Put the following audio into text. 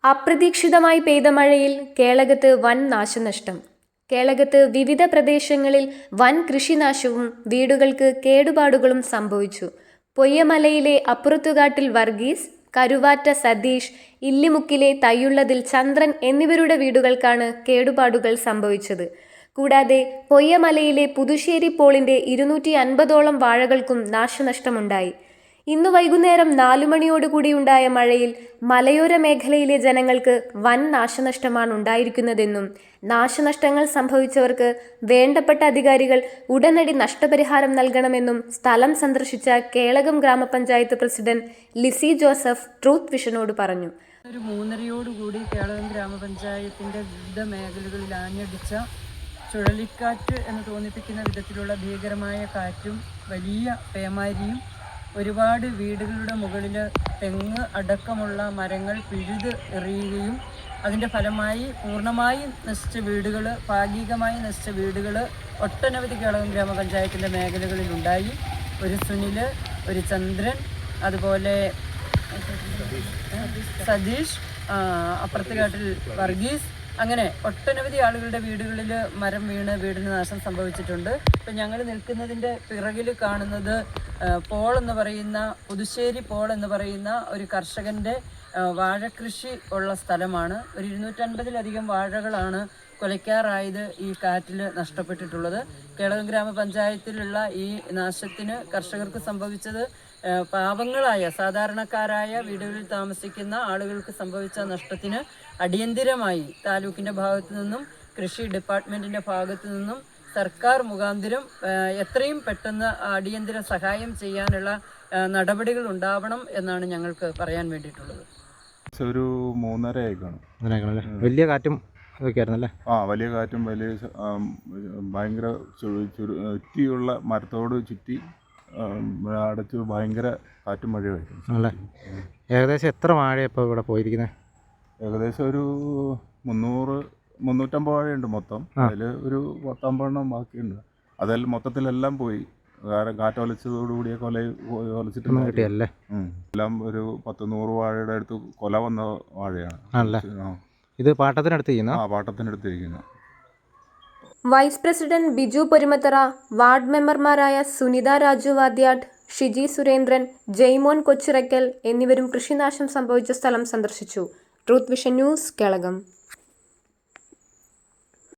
അപ്രതീക്ഷിതമായി പെയ്ത മഴയിൽ കേളകത്ത് വൻ നാശനഷ്ടം. കേളകത്ത് വിവിധ പ്രദേശങ്ങളിൽ വൻ കൃഷിനാശവും വീടുകൾക്ക് കേടുപാടുകളും സംഭവിച്ചു. പൊയ്യമലയിലെ അപ്പുറത്തുകാട്ടിൽ വർഗീസ്, കരുവാറ്റ സതീഷ്, ഇല്ലിമുക്കിലെ തയ്യുള്ളതിൽ ചന്ദ്രൻ എന്നിവരുടെ വീടുകൾക്കാണ് കേടുപാടുകൾ സംഭവിച്ചത്. കൂടാതെ പൊയ്യമലയിലെ പുതുശ്ശേരി പോളിന്റെ 250ഓളം വാഴകൾക്കും നാശനഷ്ടമുണ്ടായി. ഇന്നു വൈകുന്നേരം 4 മണിയോടുകൂടിയുണ്ടായ മഴയിൽ മലയോര മേഖലയിലെ ജനങ്ങൾക്ക് വൻ നാശനഷ്ടമാണ് ഉണ്ടായിരിക്കുന്നതെന്നും നാശനഷ്ടങ്ങൾ സംഭവിച്ചവർക്ക് വേണ്ടപ്പെട്ട അധികാരികൾ ഉടനടി നഷ്ടപരിഹാരം നൽകണമെന്നും സ്ഥലം സന്ദർശിച്ച കേളകം ഗ്രാമപഞ്ചായത്ത് പ്രസിഡന്റ് ലിസി ജോസഫ് ട്രൂത്ത് വിഷനോട് പറഞ്ഞു. ഒരു 3:30 കേളകം ഗ്രാമപഞ്ചായത്തിന്റെ വിവിധ മേഖലകളിൽ ആഞ്ഞടിച്ച ചുഴലിക്കാറ്റ് എന്ന് തോന്നിപ്പിക്കുന്ന വിധത്തിലുള്ള ഭീകരമായ കാറ്റും വലിയ പേമാരിയും ഒരുപാട് വീടുകളുടെ മുകളിൽ തെങ്ങ് അടക്കമുള്ള മരങ്ങൾ പിഴുത് എറിയുകയും അതിൻ്റെ ഫലമായി പൂർണ്ണമായും നശിച്ച വീടുകൾ, ഭാഗികമായി നശിച്ച വീടുകൾ ഒട്ടനവധി കേളകം ഗ്രാമപഞ്ചായത്തിൻ്റെ മേഖലകളിലുണ്ടായി. ഒരു സുനിൽ, ഒരു ചന്ദ്രൻ, അതുപോലെ സതീഷ്, അപ്പുറത്തുകാട്ടിൽ വർഗീസ്, അങ്ങനെ ഒട്ടനവധി ആളുകളുടെ വീടുകളിൽ മരം വീണ് വീടിന് നാശം സംഭവിച്ചിട്ടുണ്ട്. ഇപ്പം ഞങ്ങൾ നിൽക്കുന്നതിൻ്റെ പിറകിൽ കാണുന്നത് പോൾ എന്ന് പറയുന്ന പുതുശ്ശേരി പോൾ എന്ന് പറയുന്ന ഒരു കർഷകൻ്റെ വാഴക്കൃഷി ഉള്ള സ്ഥലമാണ്. ഒരു 250ലധികം വാഴകളാണ് കൊലയ്ക്കാറായത് ഈ കാറ്റിൽ നഷ്ടപ്പെട്ടിട്ടുള്ളത്. കേളകം ഗ്രാമപഞ്ചായത്തിലുള്ള ഈ നാശത്തിന് കർഷകർക്ക് സംഭവിച്ചത് പാവങ്ങളായ സാധാരണക്കാരായ വീടുകളിൽ താമസിക്കുന്ന ആളുകൾക്ക് സംഭവിച്ച നഷ്ടത്തിന് അടിയന്തിരമായി താലൂക്കിൻ്റെ ഭാഗത്തു നിന്നും കൃഷി ഡിപ്പാർട്ട്മെൻറ്റിൻ്റെ ഭാഗത്തു നിന്നും സർക്കാർ മുഖാന്തരം എത്രയും പെട്ടെന്ന് അടിയന്തര സഹായം ചെയ്യാനുള്ള നടപടികൾ ഉണ്ടാവണം എന്നാണ് ഞങ്ങൾക്ക് പറയാൻ വേണ്ടിയിട്ടുള്ളത്. ഒരു 3:30 ആയിക്കാണ്. വലിയ കാറ്റും അതൊക്കെയായിരുന്നല്ലേ? വലിയ കാറ്റും വലിയ ഭയങ്കര ചുറ്റിയുള്ള മരത്തോട് ചുറ്റി അടച്ച് ഭയങ്കര കാറ്റും മഴയായിരുന്നു അല്ലേ? ഏകദേശം എത്ര വാഴ ഇപ്പോൾ ഇവിടെ പോയിരിക്കുന്നത്? ഏകദേശം ഒരു 350 വാഴയുണ്ട് മൊത്തം. അതിൽ ഒരു 10-50 ബാക്കിയുണ്ട്. അതെല്ലാം മൊത്തത്തിലെല്ലാം പോയി. കാരണം കാറ്റൊലച്ചതോടുകൂടിയ ഒലച്ചിട്ട് കിട്ടിയല്ലേ? എല്ലാം ഒരു 100 വാഴയുടെ അടുത്ത് കൊല വന്ന വാഴയാണ്. ഇത് പാട്ടത്തിനടുത്ത് പാട്ടത്തിനടുത്തിരിക്കുന്ന vice president Biju Porumattara, ward മെമ്പർമാരായ സുനിത രാജു വാദ്യാട്ട്, ഷിജി സുരേന്ദ്രൻ, ജയ്മോൻ കൊച്ചിറക്കൽ എന്നിവരും കൃഷിനാശം സംഭവിച്ച സ്ഥലം സന്ദർശിച്ചു. Truth vision news, Kelakam.